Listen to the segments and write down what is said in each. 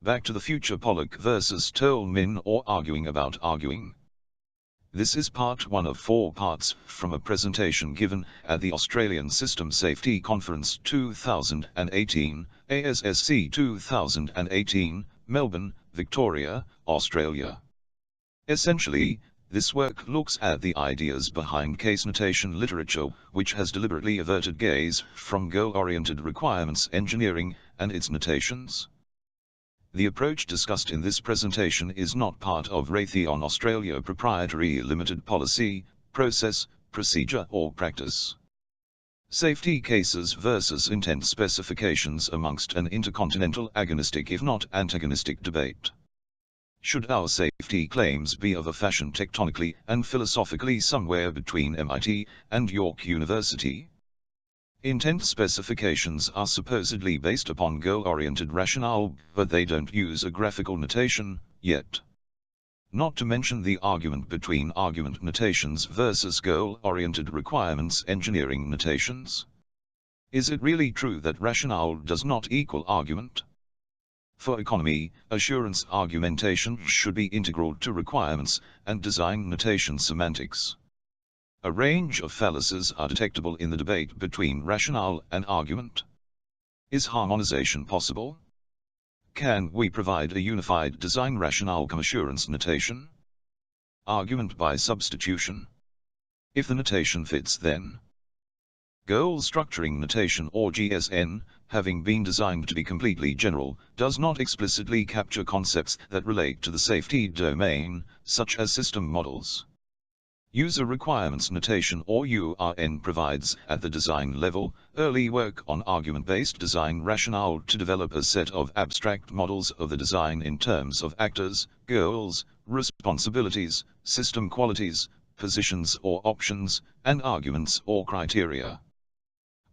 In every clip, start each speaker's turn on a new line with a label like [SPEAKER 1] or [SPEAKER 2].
[SPEAKER 1] Back to the Future Pollock versus Toulmin, or Arguing About Arguing. This is part 1 of 4 parts from a presentation given at the Australian System Safety Conference 2018, ASSC 2018, Melbourne, Victoria, Australia. Essentially, this work looks at the ideas behind case notation literature, which has deliberately averted gaze from goal-oriented requirements engineering and its notations. The approach discussed in this presentation is not part of Raytheon Australia proprietary limited policy, process, procedure or practice. Safety cases versus intent specifications amongst an intercontinental agonistic if not antagonistic debate. Should our safety claims be of a fashion tectonically and philosophically somewhere between MIT and York University? Intent specifications are supposedly based upon goal-oriented rationale, but they don't use a graphical notation, yet. Not to mention the argument between argument notations versus goal-oriented requirements engineering notations. Is it really true that rationale does not equal argument? For economy, assurance argumentation should be integral to requirements and design notation semantics. A range of fallacies are detectable in the debate between rationale and argument. Is harmonization possible? Can we provide a unified design rationale assurance notation? Argument by substitution. If the notation fits, then goal structuring notation, or GSN, having been designed to be completely general, does not explicitly capture concepts that relate to the safety domain, such as system models. User requirements notation, or URN, provides, at the design level, early work on argument-based design rationale to develop a set of abstract models of the design in terms of actors, goals, responsibilities, system qualities, positions or options, and arguments or criteria.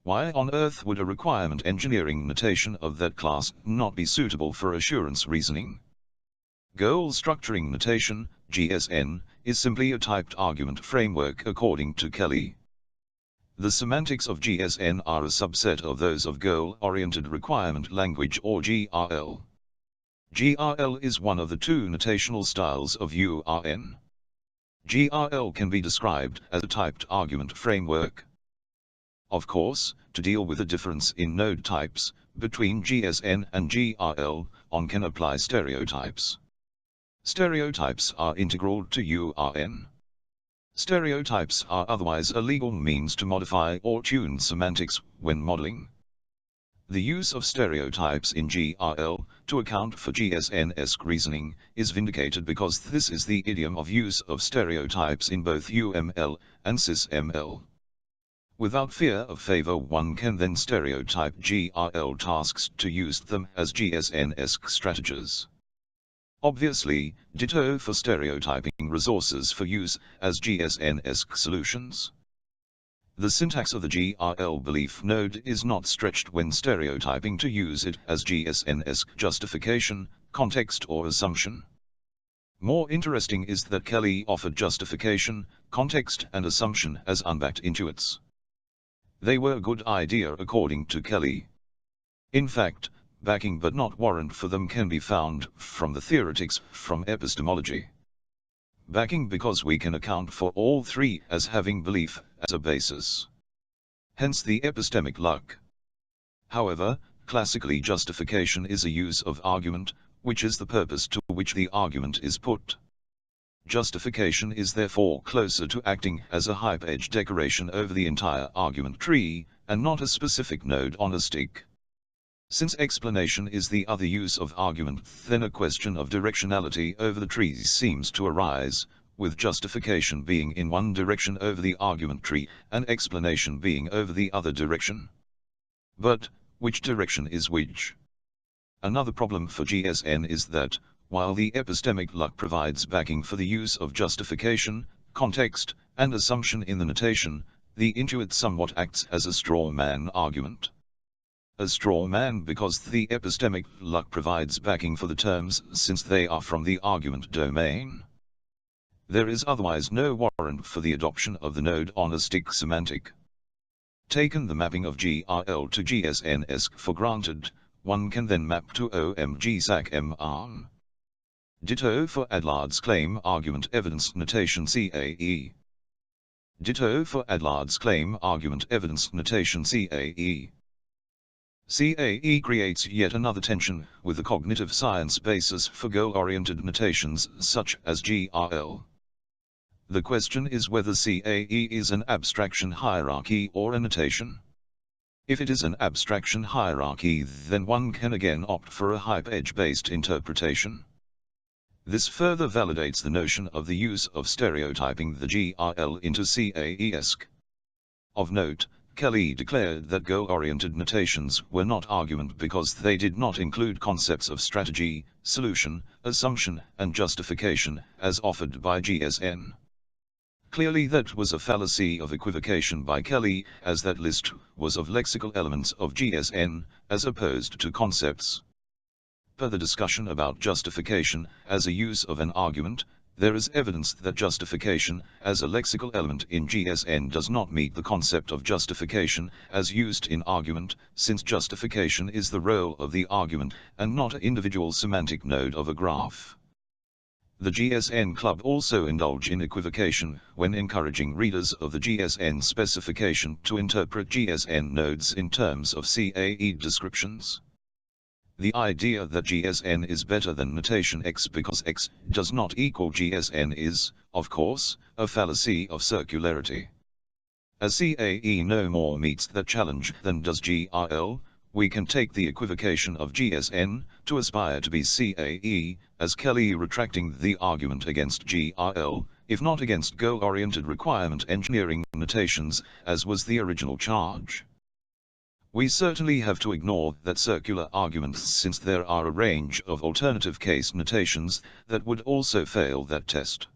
[SPEAKER 1] Why on earth would a requirement engineering notation of that class not be suitable for assurance reasoning? Goal structuring notation, GSN, is simply a typed argument framework according to Kelly. The semantics of GSN are a subset of those of goal-oriented requirement language, or GRL. GRL is one of the 2 notational styles of URN. GRL can be described as a typed argument framework. Of course, to deal with the difference in node types between GSN and GRL, one can apply stereotypes. Stereotypes are integral to URN. Stereotypes are otherwise a legal means to modify or tune semantics when modeling. The use of stereotypes in GRL to account for GSN-esque reasoning is vindicated because this is the idiom of use of stereotypes in both UML and SysML. Without fear of favor, one can then stereotype GRL tasks to use them as GSN-esque strategies. Obviously, ditto for stereotyping resources for use as GSN-esque solutions. The syntax of the GRL belief node is not stretched when stereotyping to use it as GSN-esque justification, context or assumption. More interesting is that Kelly offered justification, context and assumption as unbacked intuits. They were a good idea according to Kelly. In fact, backing but not warrant for them can be found from the theoretics from epistemology. Backing because we can account for all 3 as having belief as a basis. Hence the epistemic luck. However, classically justification is a use of argument, which is the purpose to which the argument is put. Justification is therefore closer to acting as a hyperedge decoration over the entire argument tree, and not a specific node on a stick. Since explanation is the other use of argument, then a question of directionality over the trees seems to arise, with justification being in one direction over the argument tree, and explanation being over the other direction. But, which direction is which? Another problem for GSN is that, while the epistemic luck provides backing for the use of justification, context, and assumption in the notation, the intuit somewhat acts as a straw man argument. A straw man because the epistemic luck provides backing for the terms since they are from the argument domain. There is otherwise no warrant for the adoption of the node on a stick semantic. Taken the mapping of GRL to GSN-esque for granted, one can then map to OMG SAC M-ARM. Ditto for Adlard's claim argument evidence notation CAE. Ditto for Adlard's claim argument evidence notation CAE. CAE creates yet another tension with the cognitive science basis for goal-oriented notations such as GRL. The question is whether CAE is an abstraction hierarchy or a notation. If it is an abstraction hierarchy, then one can again opt for a hyperedge-based interpretation. This further validates the notion of the use of stereotyping the GRL into CAE-esque. Of note, Kelly declared that goal-oriented notations were not argument because they did not include concepts of strategy, solution, assumption, and justification, as offered by GSN. Clearly that was a fallacy of equivocation by Kelly, as that list was of lexical elements of GSN, as opposed to concepts. Per the discussion about justification as a use of an argument, there is evidence that justification as a lexical element in GSN does not meet the concept of justification as used in argument, since justification is the role of the argument and not an individual semantic node of a graph. The GSN Club also indulge in equivocation when encouraging readers of the GSN specification to interpret GSN nodes in terms of CAE descriptions. The idea that GSN is better than notation X because X does not equal GSN is, of course, a fallacy of circularity. As CAE no more meets that challenge than does GRL, we can take the equivocation of GSN to aspire to be CAE, as Kelly retracting the argument against GRL, if not against goal-oriented requirement engineering notations, as was the original charge. We certainly have to ignore that circular arguments since there are a range of alternative case notations that would also fail that test.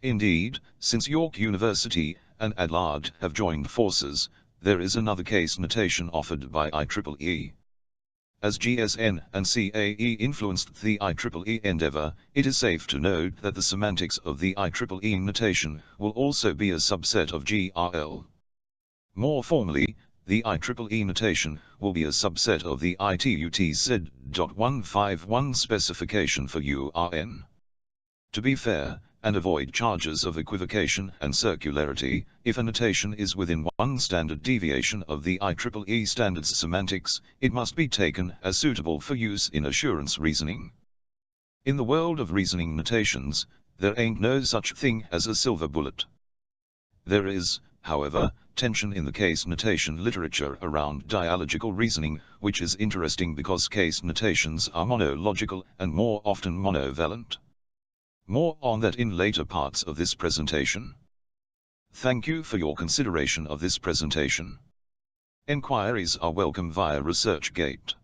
[SPEAKER 1] Indeed, since York University and Adlard have joined forces, there is another case notation offered by IEEE. As GSN and CAE influenced the IEEE endeavor, it is safe to note that the semantics of the IEEE notation will also be a subset of GRL. More formally, the IEEE notation will be a subset of the ITUT SID.151 specification for URN. To be fair, and avoid charges of equivocation and circularity, if a notation is within one standard deviation of the IEEE standards semantics, it must be taken as suitable for use in assurance reasoning. In the world of reasoning notations, there ain't no such thing as a silver bullet. There is, however, tension in the case notation literature around dialogical reasoning, which is interesting because case notations are monological and more often monovalent. More on that in later parts of this presentation. Thank you for your consideration of this presentation. Enquiries are welcome via ResearchGate.